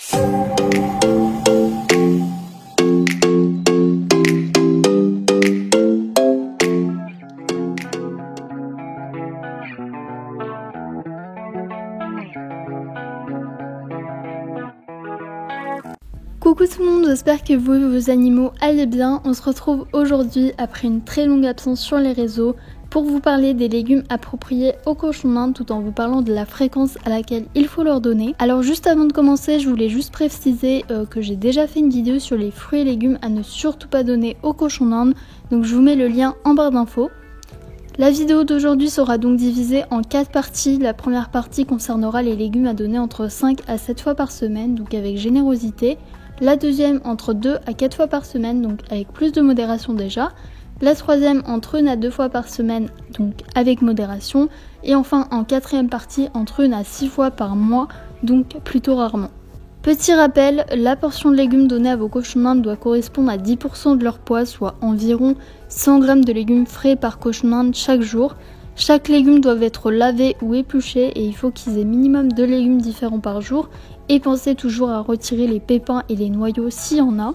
Coucou tout le monde, j'espère que vous et vos animaux allez bien. On se retrouve aujourd'hui après une très longue absence sur les réseaux pour vous parler des légumes appropriés aux cochons d'Inde tout en vous parlant de la fréquence à laquelle il faut leur donner. Alors juste avant de commencer, je voulais juste préciser que j'ai déjà fait une vidéo sur les fruits et légumes à ne surtout pas donner aux cochons d'Inde, donc je vous mets le lien en barre d'infos. La vidéo d'aujourd'hui sera donc divisée en 4 parties. La première partie concernera les légumes à donner entre 5 à 7 fois par semaine, donc avec générosité. La deuxième entre 2 à 4 fois par semaine, donc avec plus de modération déjà. La troisième entre 1 à 2 fois par semaine, donc avec modération. Et enfin en quatrième partie entre 1 à 6 fois par mois, donc plutôt rarement. Petit rappel, la portion de légumes donnée à vos cochons d'Inde doit correspondre à 10% de leur poids, soit environ 100 g de légumes frais par cochon d'Inde chaque jour. Chaque légume doit être lavé ou épluché et il faut qu'ils aient minimum 2 légumes différents par jour. Et pensez toujours à retirer les pépins et les noyaux s'il y en a.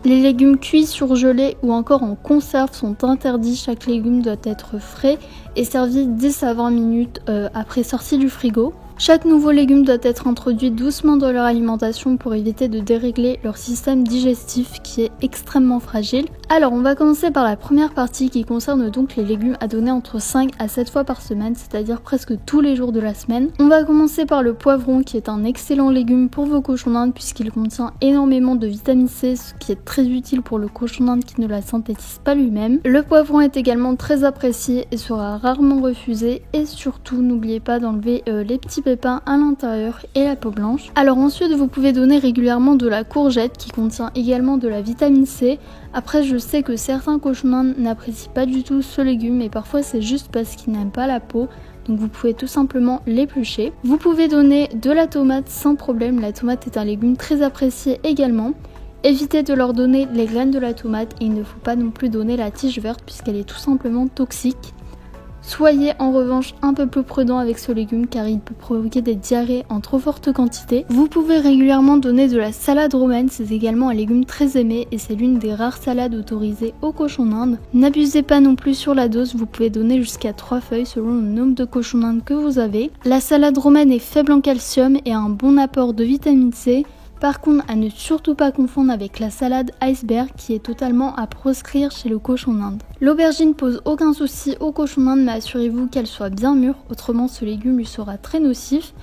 Les légumes cuits, surgelés ou encore en conserve sont interdits. Chaque légume doit être frais et servi 10 à 20 minutes après sortie du frigo. Chaque nouveau légume doit être introduit doucement dans leur alimentation pour éviter de dérégler leur système digestif qui est extrêmement fragile. Alors on va commencer par la première partie qui concerne donc les légumes à donner entre 5 à 7 fois par semaine, c'est-à-dire presque tous les jours de la semaine. On va commencer par le poivron qui est un excellent légume pour vos cochons d'Inde puisqu'il contient énormément de vitamine C, ce qui est très utile pour le cochon d'Inde qui ne la synthétise pas lui-même. Le poivron est également très apprécié et sera rarement refusé et surtout n'oubliez pas d'enlever les petits pépins à l'intérieur et la peau blanche. Alors ensuite vous pouvez donner régulièrement de la courgette qui contient également de la vitamine C. Après je sais que certains cochons d'Inde n'apprécient pas du tout ce légume et parfois c'est juste parce qu'ils n'aiment pas la peau. Donc vous pouvez tout simplement l'éplucher. Vous pouvez donner de la tomate sans problème, la tomate est un légume très apprécié également. Évitez de leur donner les graines de la tomate et il ne faut pas non plus donner la tige verte puisqu'elle est tout simplement toxique. Soyez en revanche un peu plus prudent avec ce légume car il peut provoquer des diarrhées en trop forte quantité. Vous pouvez régulièrement donner de la salade romaine, c'est également un légume très aimé et c'est l'une des rares salades autorisées aux cochons d'Inde. N'abusez pas non plus sur la dose, vous pouvez donner jusqu'à 3 feuilles selon le nombre de cochons d'Inde que vous avez. La salade romaine est faible en calcium et a un bon apport de vitamine C. Par contre, à ne surtout pas confondre avec la salade iceberg qui est totalement à proscrire chez le cochon d'Inde. L'aubergine pose aucun souci au cochon d'Inde mais assurez-vous qu'elle soit bien mûre, autrement ce légume lui sera très nocif.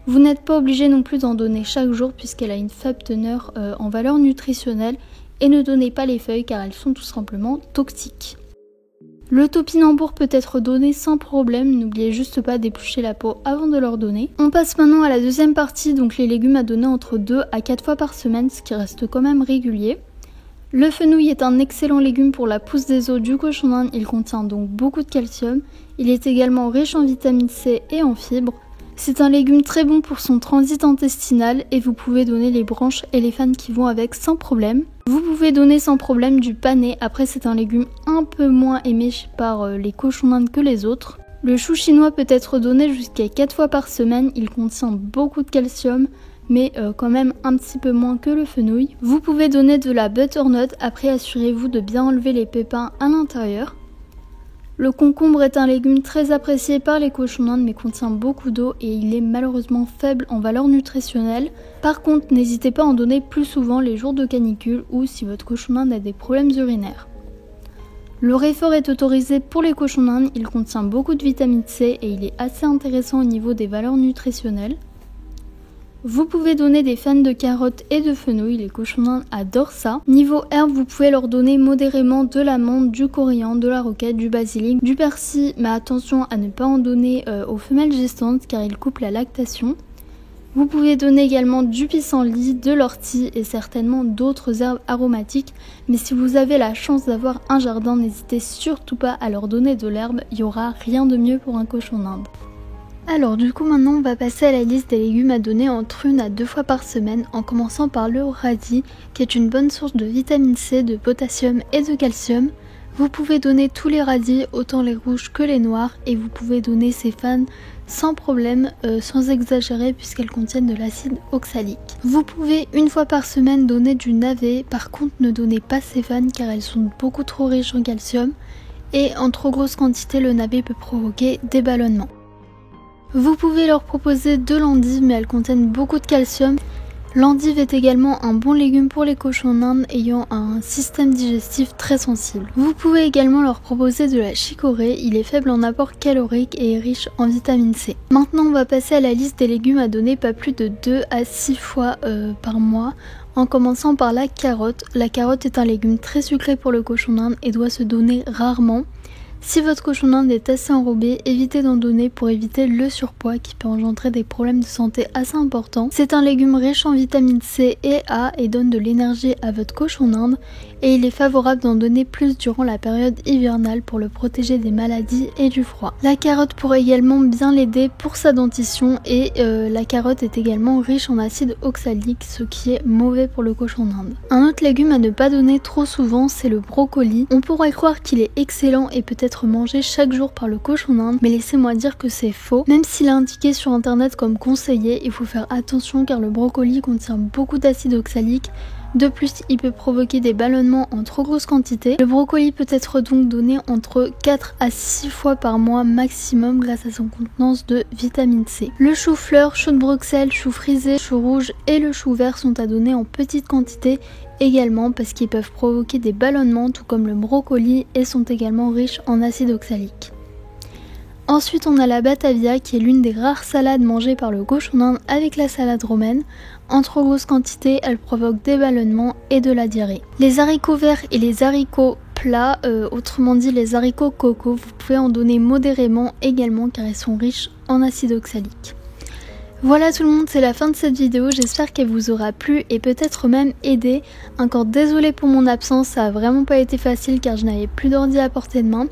Vous n'êtes pas obligé non plus d'en donner chaque jour puisqu'elle a une faible teneur en valeur nutritionnelle et ne donnez pas les feuilles car elles sont tout simplement toxiques. Le topinambour peut être donné sans problème, n'oubliez juste pas d'éplucher la peau avant de leur donner. On passe maintenant à la deuxième partie, donc les légumes à donner entre 2 à 4 fois par semaine, ce qui reste quand même régulier. Le fenouil est un excellent légume pour la pousse des os du cochon d'Inde, il contient donc beaucoup de calcium. Il est également riche en vitamine C et en fibres. C'est un légume très bon pour son transit intestinal et vous pouvez donner les branches et les fans qui vont avec sans problème. Vous pouvez donner sans problème du panais, après c'est un légume un peu moins aimé par les cochons d'Inde que les autres. Le chou chinois peut être donné jusqu'à 4 fois par semaine, il contient beaucoup de calcium mais quand même un petit peu moins que le fenouil. Vous pouvez donner de la butternut, après assurez-vous de bien enlever les pépins à l'intérieur. Le concombre est un légume très apprécié par les cochons d'Inde mais contient beaucoup d'eau et il est malheureusement faible en valeur nutritionnelle. Par contre, n'hésitez pas à en donner plus souvent les jours de canicule ou si votre cochon d'Inde a des problèmes urinaires. Le réfort est autorisé pour les cochons d'Inde, il contient beaucoup de vitamine C et il est assez intéressant au niveau des valeurs nutritionnelles. Vous pouvez donner des fans de carottes et de fenouil, les cochons d'Inde adorent ça. Niveau herbes, vous pouvez leur donner modérément de la menthe, du coriandre, de la roquette, du basilic, du persil, mais attention à ne pas en donner aux femelles gestantes car ils coupent la lactation. Vous pouvez donner également du pissenlit, de l'ortie et certainement d'autres herbes aromatiques, mais si vous avez la chance d'avoir un jardin, n'hésitez surtout pas à leur donner de l'herbe, il n'y aura rien de mieux pour un cochon d'Inde. Alors du coup maintenant on va passer à la liste des légumes à donner entre 1 à 2 fois par semaine en commençant par le radis qui est une bonne source de vitamine C, de potassium et de calcium. Vous pouvez donner tous les radis, autant les rouges que les noirs, et vous pouvez donner ces fans sans problème, sans exagérer puisqu'elles contiennent de l'acide oxalique. Vous pouvez une fois par semaine donner du navet, par contre ne donnez pas ces fans car elles sont beaucoup trop riches en calcium et en trop grosse quantité le navet peut provoquer des ballonnements. Vous pouvez leur proposer de l'endive mais elles contiennent beaucoup de calcium. L'endive est également un bon légume pour les cochons d'Inde ayant un système digestif très sensible. Vous pouvez également leur proposer de la chicorée, il est faible en apport calorique et est riche en vitamine C. Maintenant on va passer à la liste des légumes à donner pas plus de 2 à 6 fois par mois, en commençant par la carotte. La carotte est un légume très sucré pour le cochon d'Inde et doit se donner rarement. Si votre cochon d'Inde est assez enrobé, évitez d'en donner pour éviter le surpoids qui peut engendrer des problèmes de santé assez importants. C'est un légume riche en vitamine C et A et donne de l'énergie à votre cochon d'Inde et il est favorable d'en donner plus durant la période hivernale pour le protéger des maladies et du froid. La carotte pourrait également bien l'aider pour sa dentition et la carotte est également riche en acide oxalique, ce qui est mauvais pour le cochon d'Inde. Un autre légume à ne pas donner trop souvent, c'est le brocoli. On pourrait croire qu'il est excellent et peut-être mangé chaque jour par le cochon d'Inde, mais laissez-moi dire que c'est faux. Même s'il est indiqué sur internet comme conseillé, il faut faire attention car le brocoli contient beaucoup d'acide oxalique. De plus, il peut provoquer des ballonnements en trop grosse quantité. Le brocoli peut être donc donné entre 4 à 6 fois par mois maximum grâce à son contenance de vitamine C. Le chou-fleur, chou de Bruxelles, chou frisé, chou rouge et le chou vert sont à donner en petite quantité également parce qu'ils peuvent provoquer des ballonnements tout comme le brocoli et sont également riches en acide oxalique. Ensuite on a la batavia qui est l'une des rares salades mangées par le cochon d'Inde avec la salade romaine. En trop grosse quantité, elle provoque des ballonnements et de la diarrhée. Les haricots verts et les haricots plats, autrement dit les haricots coco, vous pouvez en donner modérément également car ils sont riches en acide oxalique. Voilà tout le monde, c'est la fin de cette vidéo, j'espère qu'elle vous aura plu et peut-être même aidé. Encore désolée pour mon absence, ça a vraiment pas été facile car je n'avais plus d'ordi à portée de main.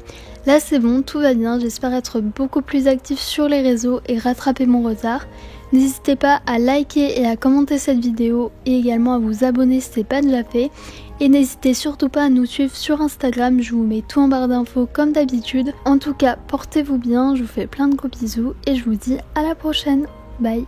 Là c'est bon, tout va bien, j'espère être beaucoup plus active sur les réseaux et rattraper mon retard. N'hésitez pas à liker et à commenter cette vidéo et également à vous abonner si ce n'est pas déjà fait. Et n'hésitez surtout pas à nous suivre sur Instagram, je vous mets tout en barre d'infos comme d'habitude. En tout cas, portez-vous bien, je vous fais plein de gros bisous et je vous dis à la prochaine. Bye.